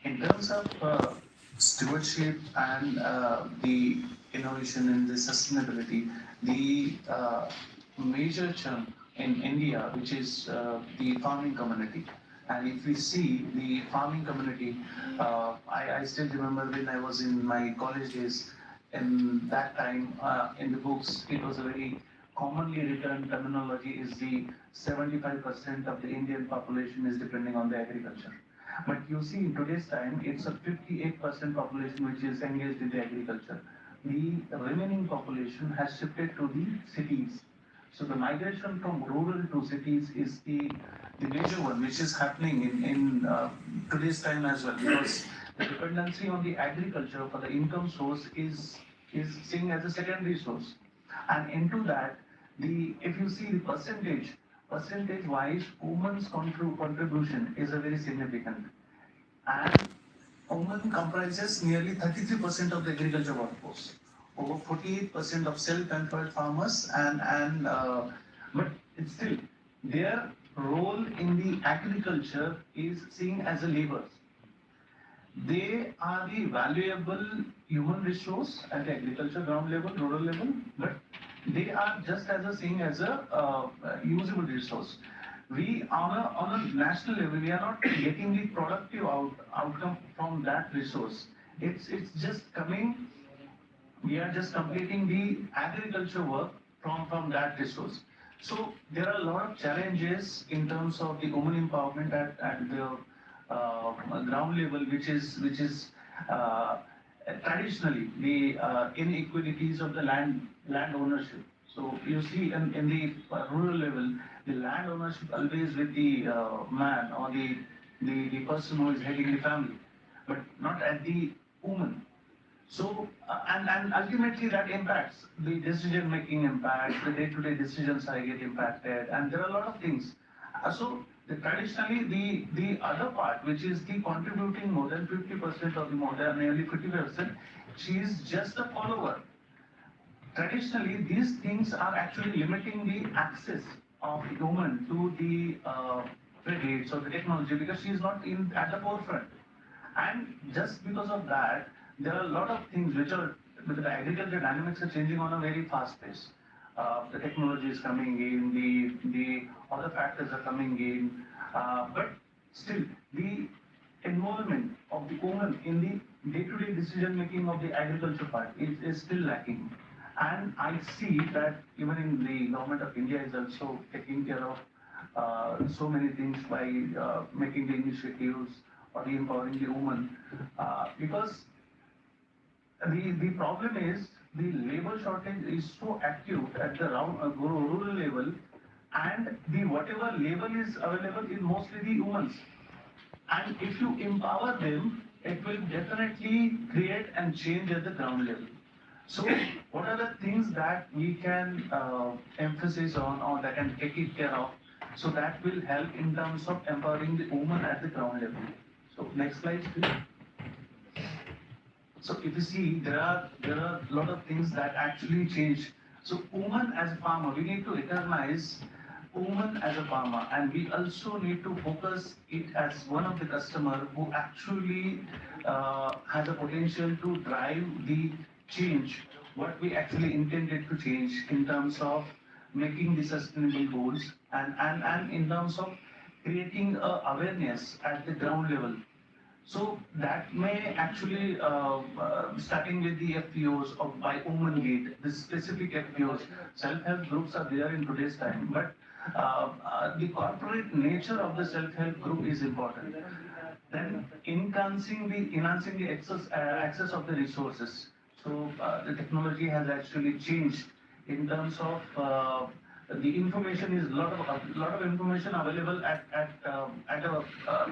In terms of stewardship and the innovation and the sustainability, the major chunk in India, which is the farming community. And if we see the farming community, I still remember when I was in my college days, in that time, in the books, it was a very commonly written terminology is the 75% of the Indian population is depending on the agriculture. But you see, in today's time, it's a 58% population which is engaged in the agriculture. The remaining population has shifted to the cities. So the migration from rural to cities is the major one which is happening in today's time as well, because the dependency on the agriculture for the income source is seen as a secondary source. And into that, the if you see the percentage wise, women's contribution is a very significant. And women comprises nearly 33% of the agriculture workforce, over 48% of self-employed farmers, but it's still their role in the agriculture is seen as a labor. They are the valuable human resource at the agriculture ground level, rural level, but they are just as a seen as a usable resource. We on a national level, we are not getting the productive outcome from that resource. It's just coming. We are just completing the agriculture work from that resource. So there are a lot of challenges in terms of the women empowerment at the ground level, which is uh, traditionally the inequalities of the land ownership. So you see in the rural level, the land ownership always with the man or the person who is heading the family, but not at the woman. So, and ultimately that impacts the decision making impacts, the day-to-day decisions I get impacted, and there are a lot of things. So, traditionally, the other part, which is the contributing more than 50% or the more than nearly 50%, she is just a follower. Traditionally, these things are actually limiting the access of the woman to the credits or the technology because she is not in at the forefront. And just because of that, there are a lot of things which are, with the agriculture dynamics are changing on a very fast pace. The technology is coming in, the other factors are coming in, but still the involvement of the woman in the day-to-day decision making of the agriculture part is still lacking. And I see that even in the government of India is also taking care of so many things by making the initiatives or the empowering the woman. Because the problem is the labor shortage is so acute at the rural level, and the whatever labor is available is mostly the women's. And if you empower them, it will definitely create and change at the ground level. So, what are the things that we can emphasize on or that can take it care of? So that will help in terms of empowering the woman at the ground level. So, next slide, please. So if you see, there are a lot of things that actually change. So woman as a farmer, we need to recognize woman as a farmer, and we also need to focus it as one of the customer who actually has a potential to drive the change, what we actually intended to change in terms of making the sustainable goals and in terms of creating awareness at the ground level. So that may actually, starting with the FPOs of by women lead, the specific FPOs, self-help groups are there in today's time, but the corporate nature of the self-help group is important. Then enhancing the access of the resources. So the technology has actually changed in terms of the information is a lot of information available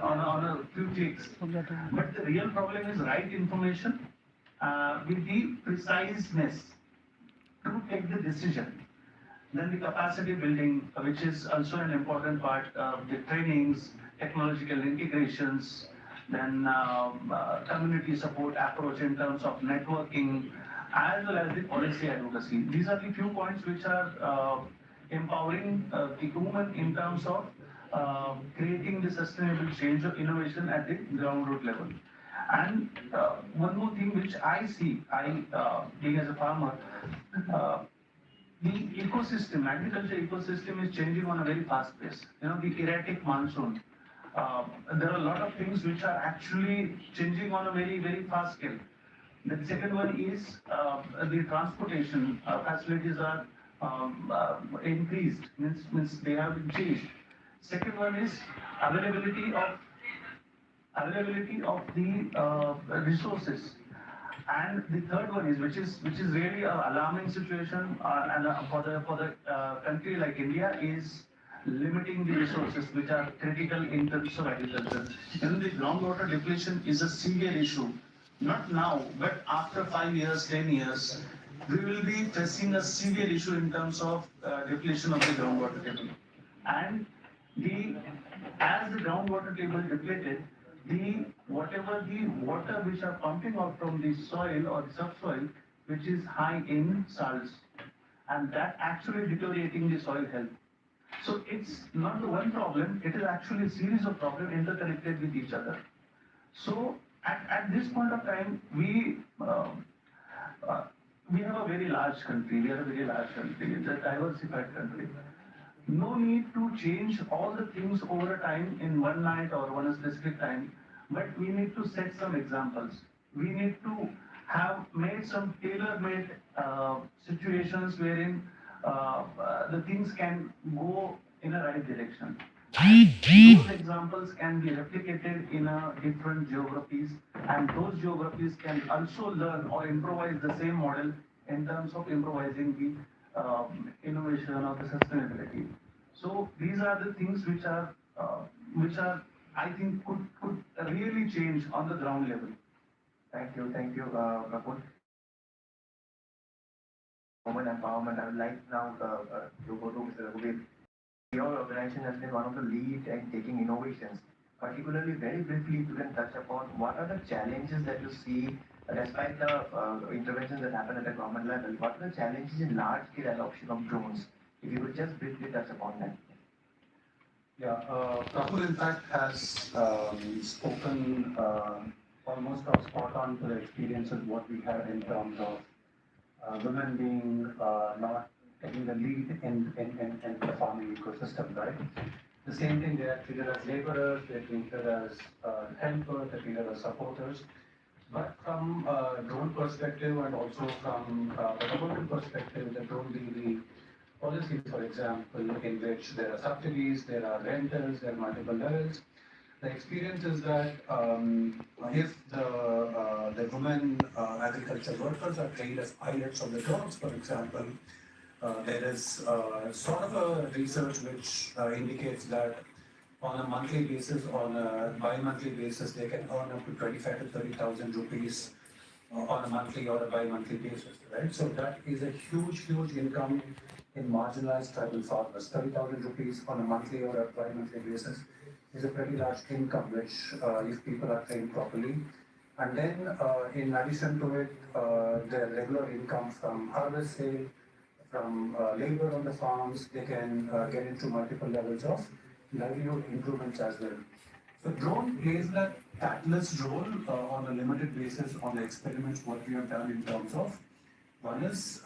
on a few clicks. But the real problem is right information with the preciseness to take the decision. Then the capacity building, which is also an important part of the trainings, technological integrations, then community support approach in terms of networking, as well as the policy advocacy. These are the few points which are empowering the women in terms of creating the sustainable change or innovation at the ground root level. And one more thing which I see, being as a farmer, uh, the ecosystem, agriculture ecosystem is changing on a very fast pace. The erratic monsoon. There are a lot of things which are actually changing on a very, very fast scale. The second one is the transportation facilities are increased, means they have been changed. Second one is availability of availability of the resources. And the third one is, which is really an alarming situation, and for the country like India, is limiting the resources which are critical in terms of agriculture. The groundwater depletion is a severe issue. Not now, but after 5 years, 10 years, we will be facing a severe issue in terms of depletion of the groundwater table. And the as the groundwater table depleted, the whatever the water which are pumping out from the soil or the subsoil, which is high in salts, and that actually deteriorating the soil health. So it's not the one problem; it is actually a series of problems interconnected with each other. So at this point of time, uh, we have a very large country. We are a very large country. It's a diversified country. No need to change all the things over a time in one night or one specific time, but we need to set some examples. We need to have made some tailor-made situations wherein the things can go in a right direction. Those examples can be replicated in different geographies, and those geographies can also learn or improvise the same model in terms of improvising the innovation or the sustainability. So these are the things which are I think could really change on the ground level. Thank you, Prabhu. Women empowerment. I would like now to go to Mr. Raghuveer. Your organization has been one of the lead in taking innovations. Particularly, very briefly, if you can touch upon what are the challenges that you see, despite the interventions that happen at the government level, what are the challenges in large-scale adoption of drones? If you could just briefly touch upon that. Yeah, Rahul in fact has spoken almost spot on to the experiences what we had in terms of women being not taking the lead in the farming ecosystem, right? The same thing, they are treated as laborers, they're treated as helpers, they're treated as supporters. But from a drone perspective and also from the government perspective, the drone the policies, for example, in which there are subsidies, there are rentals, there are multiple levels. The experience is that if the women agriculture workers are trained as pilots of the drones, for example, there is sort of a research which indicates that on a monthly basis, on a bi-monthly basis, they can earn up to 25 to 30,000 rupees on a monthly or a bi-monthly basis, right? So that is a huge income in marginalized tribal farmers. 30,000 rupees on a monthly or a bi-monthly basis is a pretty large income, which if people are trained properly. And then in addition to it, their regular income from harvest sale, from labor on the farms, they can get into multiple levels of livelihood improvements as well. So drone plays that catalyst role on a limited basis on the experiments what we have done in terms of one is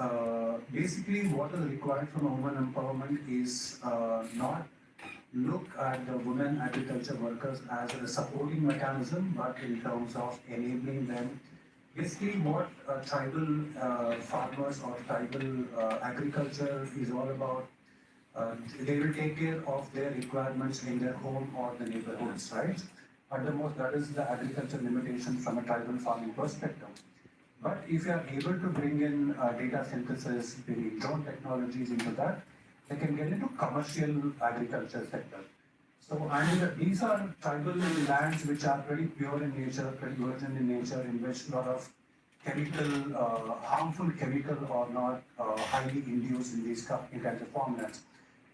basically what is required from a women empowerment is not look at the women agriculture workers as a supporting mechanism, but in terms of enabling them. Basically, what tribal farmers or tribal agriculture is all about, they will take care of their requirements in their home or the neighborhoods, right? At the most, that is the agriculture limitation from a tribal farming perspective. But if you are able to bring in data synthesis, the drone technologies into that, they can get into commercial agriculture sector. So, and these are tribal lands which are pretty pure in nature, pretty virgin in nature, in which a lot of chemical, harmful chemical are not highly induced in these kinds of farmlands.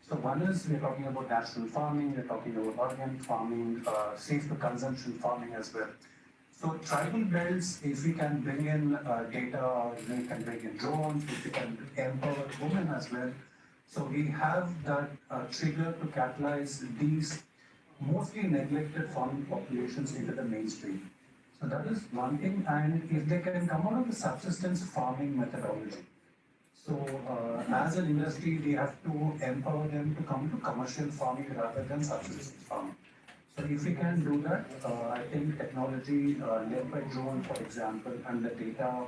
So one is we're talking about natural farming, we're talking about organic farming, safe to consumption farming as well. So tribal belts, if we can bring in data, we can bring in drones, if we can empower women as well. So we have that trigger to catalyze these mostly neglected farming populations into the mainstream. So that is one thing, and if they can come out of the subsistence farming methodology. So as an industry, we have to empower them to come to commercial farming rather than subsistence farming. So if we can do that, I think technology led by drone, for example, and the data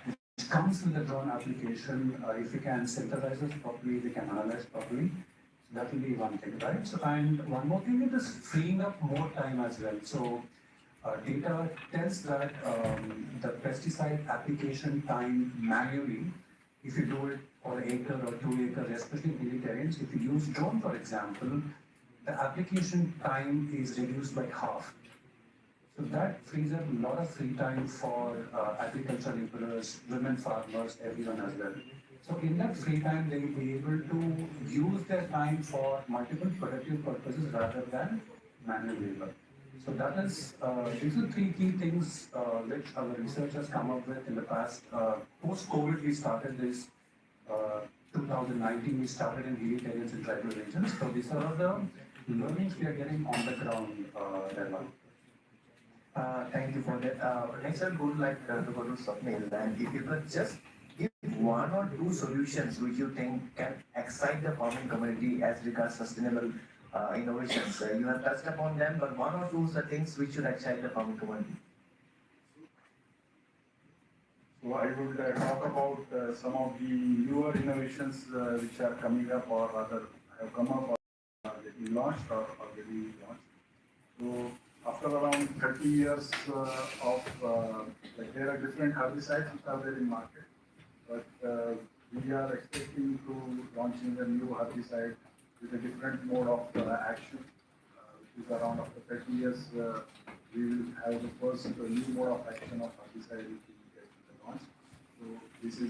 which comes with the drone application, if we can synthesize it properly, we can analyze properly. So that will be one thing, right? So and one more thing, it is freeing up more time as well. So data tells that the pesticide application time manually, if you do it for an acre or 2 acres, especially in hilly terrains, if you use drone, for example, the application time is reduced by half. So that frees up a lot of free time for agricultural laborers, women farmers, everyone as well. So in that free time, they will be able to use their time for multiple productive purposes rather than manual labor. So that is, these are three key things which our research has come up with in the past. Post-COVID, we started this. 2019, we started in hilly terrains and tribal regions. So these are the learnings we are getting on the ground, Delma. Thank you for that. Next, I would like to go to Swapnil, and if you could just give one or two solutions which you think can excite the farming community as regards sustainable innovations. You have touched upon them, but one or two are things which should excite the farming community. So I would talk about some of the newer innovations which are coming up or rather have come up or are getting launched or already launched. So after around 30 years like there are different herbicides which are there in market, but we are expecting to launching a new herbicide with a different mode of action, which is around after 30 years we will have the first new mode of action of herbicide which will get launched. So this is